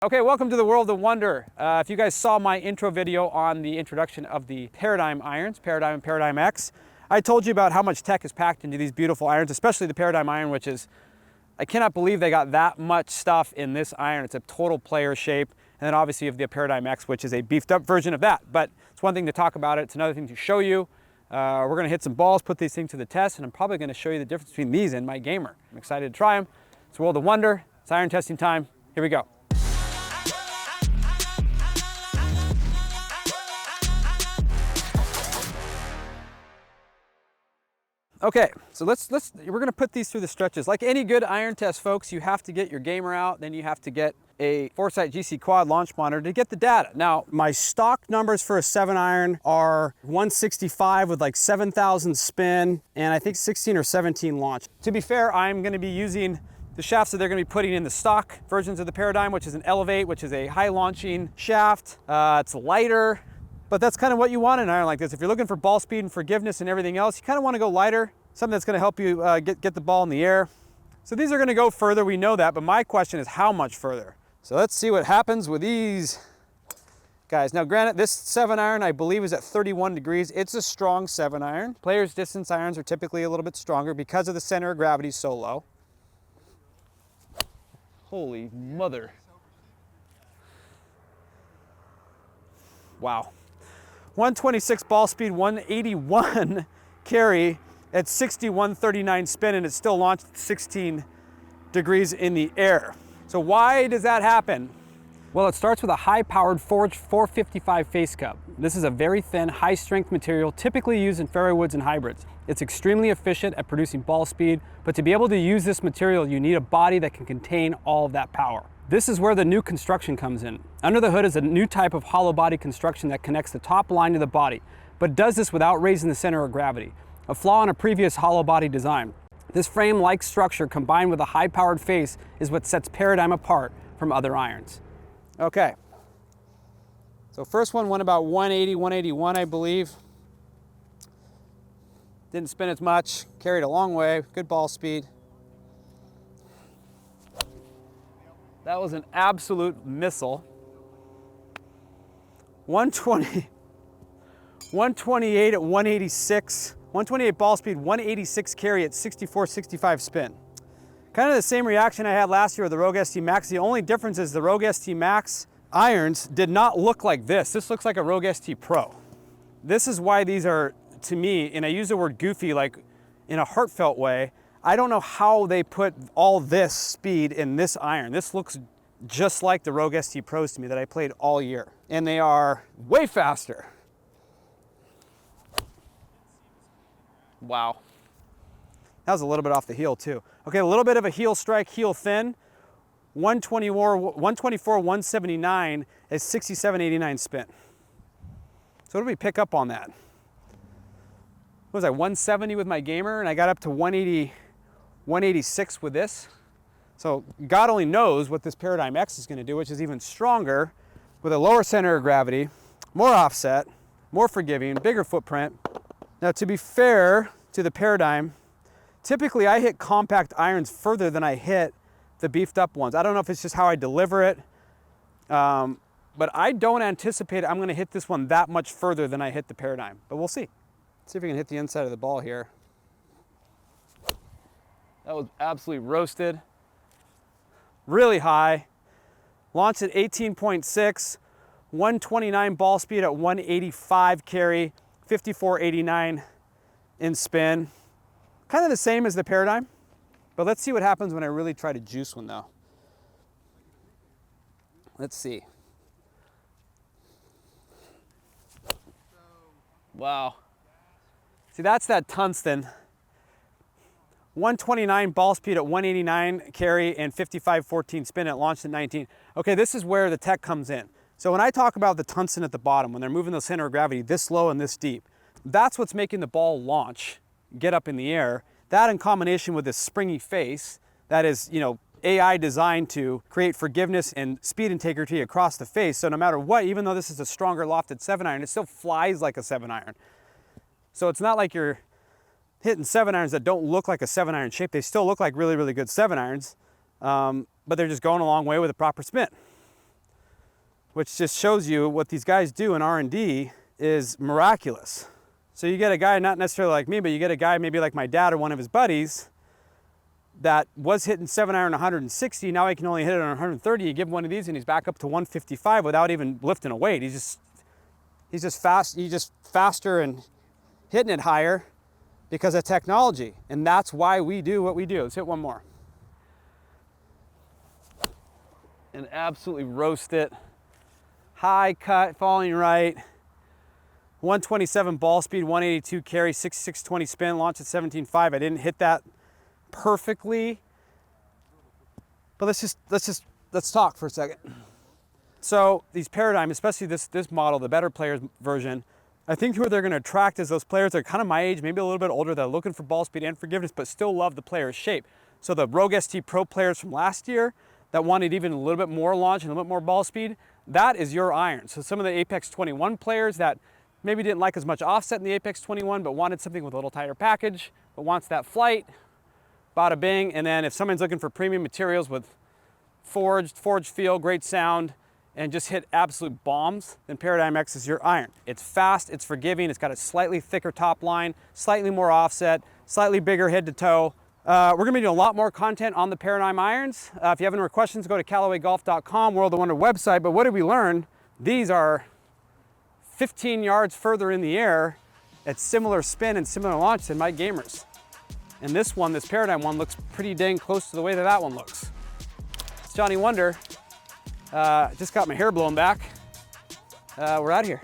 Okay, welcome to the world of Wunder. If you guys saw my intro video on the introduction of the Paradym irons, Paradym and Paradym X, I told you about how much tech is packed into these beautiful irons, especially the Paradym iron, which is, I cannot believe they got that much stuff in this iron. It's a total player shape. And then obviously you have the Paradym X, which is a beefed up version of that. But it's one thing to talk about it, it's another thing to show you. We're gonna hit some balls, put these things to the test, and I'm probably gonna show you the difference between these and my gamer. I'm excited to try them. It's the world of Wunder, it's iron testing time. Here we go. Okay, so we're gonna put these through the stretches. Like any good iron test, folks, you have to get your gamer out, then you have to get a Foresight GC Quad launch monitor to get the data. Now, my stock numbers for a 7 iron are 165 with like 7,000 spin, and I think 16 or 17 launch. To be fair, I'm gonna be using the shafts that they're gonna be putting in the stock versions of the Paradym, which is an Elevate, which is a high launching shaft. It's lighter. But that's kind of what you want in an iron like this. If you're looking for ball speed and forgiveness and everything else, you kind of want to go lighter, something that's going to help you get the ball in the air. So these are going to go further, we know that, but my question is how much further? So let's see what happens with these guys. Now granted, this 7 iron I believe is at 31 degrees. It's a strong 7 iron. Players' distance irons are typically a little bit stronger because of the center of gravity so low. Holy mother. Wow. 126 ball speed, 181 carry at 61.39 spin, and it's still launched at 16 degrees in the air. So why does that happen? Well, it starts with a high-powered forged 455 face cup. This is a very thin, high-strength material typically used in fairway woods and hybrids. It's extremely efficient at producing ball speed, but to be able to use this material, you need a body that can contain all of that power. This is where the new construction comes in. Under the hood is a new type of hollow body construction that connects the top line to the body, but does this without raising the center of gravity, a flaw in a previous hollow body design. This frame-like structure combined with a high-powered face is what sets Paradym apart from other irons. Okay, so first one went about 180, 181, I believe. Didn't spin as much, carried a long way, good ball speed. That was an absolute missile. 120, 128 at 186, 128 ball speed, 186 carry at 64, 65 spin. Kind of the same reaction I had last year with the Rogue ST Max. The only difference is the Rogue ST Max irons did not look like this. This looks like a Rogue ST Pro. This is why these are, to me, and I use the word goofy like in a heartfelt way, I don't know how they put all this speed in this iron. This looks just like the Rogue ST Pros to me that I played all year. And they are way faster. Wow. That was a little bit off the heel too. Okay, a little bit of a heel strike, heel thin. 124, 179 is 67.89 spin. So what did we pick up on that? What was I, 170 with my gamer, and I got up to 180, 186 with this. So God only knows what this Paradym X is going to do, which is even stronger with a lower center of gravity, more offset, more forgiving, bigger footprint. Now to be fair to the Paradym, typically I hit compact irons further than I hit the beefed up ones. I don't know if it's just how I deliver it, but I don't anticipate I'm going to hit this one that much further than I hit the Paradym, but we'll see. See if we can hit the inside of the ball here. That was absolutely roasted. Really high. Launched at 18.6, 129 ball speed at 185 carry, 54.89 in spin. Kind of the same as the Paradym, but let's see what happens when I really try to juice one though. Let's see. Wow. See, that's that tungsten. 129 ball speed at 189 carry and 55.14 spin. It launched at 19. Okay, this is where the tech comes in. So when I talk about the tungsten at the bottom, when they're moving the center of gravity this low and this deep, that's what's making the ball launch, get up in the air. That in combination with this springy face, that is, you know, AI designed to create forgiveness and speed integrity across the face. So no matter what, even though this is a stronger lofted 7 iron, it still flies like a 7 iron. So it's not like you're hitting 7 irons that don't look like a 7 iron shape. They still look like really, really good 7 irons, but they're just going a long way with a proper spin. which just shows you what these guys do in R&D is miraculous. So you get a guy, not necessarily like me, but you get a guy maybe like my dad or one of his buddies that was hitting 7-iron 160, now he can only hit it on 130. You give him one of these and he's back up to 155 without even lifting a weight. He's just faster and hitting it higher because of technology. And that's why we do what we do. Let's hit one more. And absolutely roast it. High cut, falling right. 127 ball speed, 182 carry, 6620 spin, launch at 17.5. I didn't hit that perfectly, but let's talk for a second. So these Paradym, especially this model, the better players version, I think who they're going to attract is those players that are kind of my age, maybe a little bit older, that are looking for ball speed and forgiveness, but still love the player's shape. So the Rogue ST Pro players from last year that wanted even a little bit more launch and a little bit more ball speed, that is your iron. So some of the Apex 21 players that maybe didn't like as much offset in the Apex 21, but wanted something with a little tighter package, but wants that flight, bada bing. And then if someone's looking for premium materials with forged feel, great sound, and just hit absolute bombs, then Paradym X is your iron. It's fast, it's forgiving, it's got a slightly thicker top line, slightly more offset, slightly bigger head to toe. We're gonna be doing a lot more content on the Paradym irons. If you have any more questions, go to CallawayGolf.com, World of Wonder website. But what did we learn? These are 15 yards further in the air at similar spin and similar launch than my gamers. And this one, this Paradym one, looks pretty dang close to the way that that one looks. It's Johnny Wunder. Just got my hair blown back. We're out of here.